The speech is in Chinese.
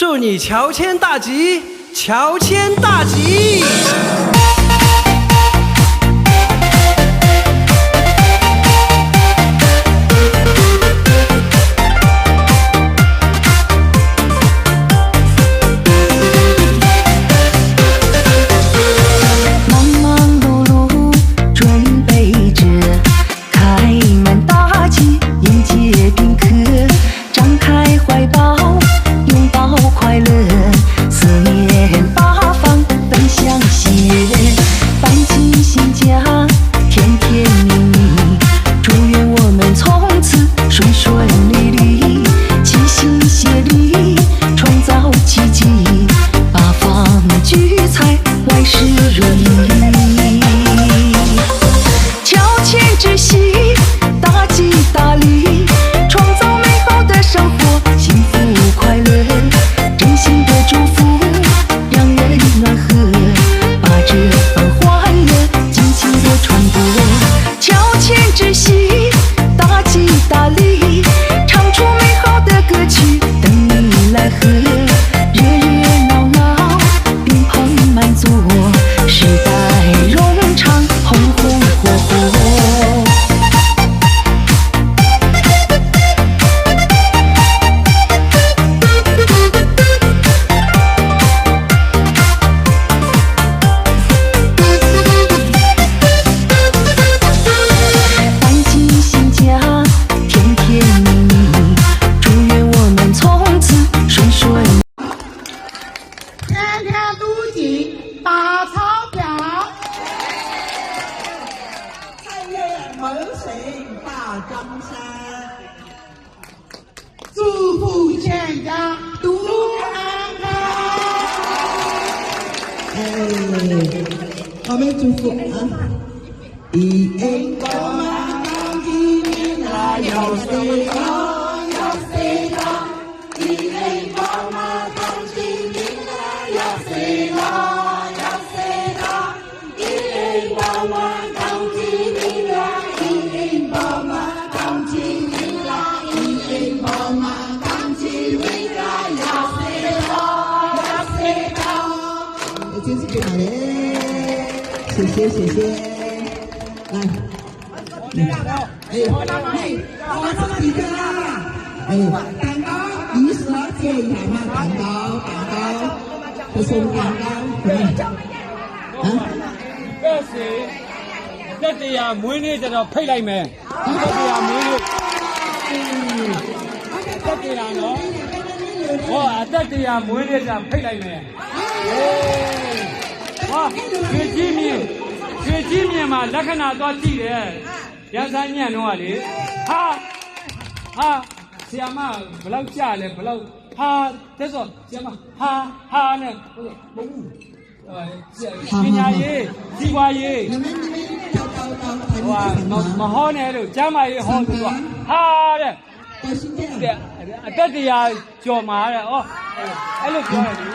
祝你乔迁大吉，乔迁大吉。忙忙碌碌准备着，开门大吉迎接宾客，张开怀抱拥抱快乐，四面八方奔向喜悦，搬进新家甜甜蜜蜜，祝愿我们从此顺顺利利，齐心协力创造奇迹，八方聚财万事如意，乔迁之喜大吉大利，创造美好的生活，幸福快乐，真心的祝福让人暖和，把这份欢乐尽情的传播。乔迁之喜大吉大利，唱出美好的歌曲等你来和，热热闹闹宾朋满座，时代冗长红红火火。搬进新家甜甜蜜蜜，祝愿我们从此顺顺。天天都进大钞票，三月门神大张山，祝福全家都安康。我们祝福啊！一恩高啊，当今年啊，要谁高要谁高，一恩高啊，当今年啊，要谁高要谁高，一恩高啊，当今年啊，一恩高啊，当今年啊，一恩高啊，当今年啊，要谁高要谁高。真是给好嘞，谢谢谢谢。来，我是几个啦？蛋糕，一时接一下嘛，蛋糕，不送蛋糕，嗰時一地啊妹呢就批嚟明，一地啊妹呢，一地啊我一地啊妹呢就批嚟明，哇，ရွှေကြီးမြင်မှာလက္ခဏာသွားကြည့်တယ်ရန်ဆိုင်ညံ့တော့လေဟာဆီယမဘလောက်ကြလဲဘလောက်ဟာတဲ့ဆိုဆီယမဟာနဲ့မဟုတ်ဘူးပညာရေးစီးပွားရေးဟိုမဟောနဲ့လို့ကျမ်းမာရေးဟောသူကဟာတဲ့အတက်တရားကြော်မှာတဲ့ဩအဲ့လိုပြောရတယ်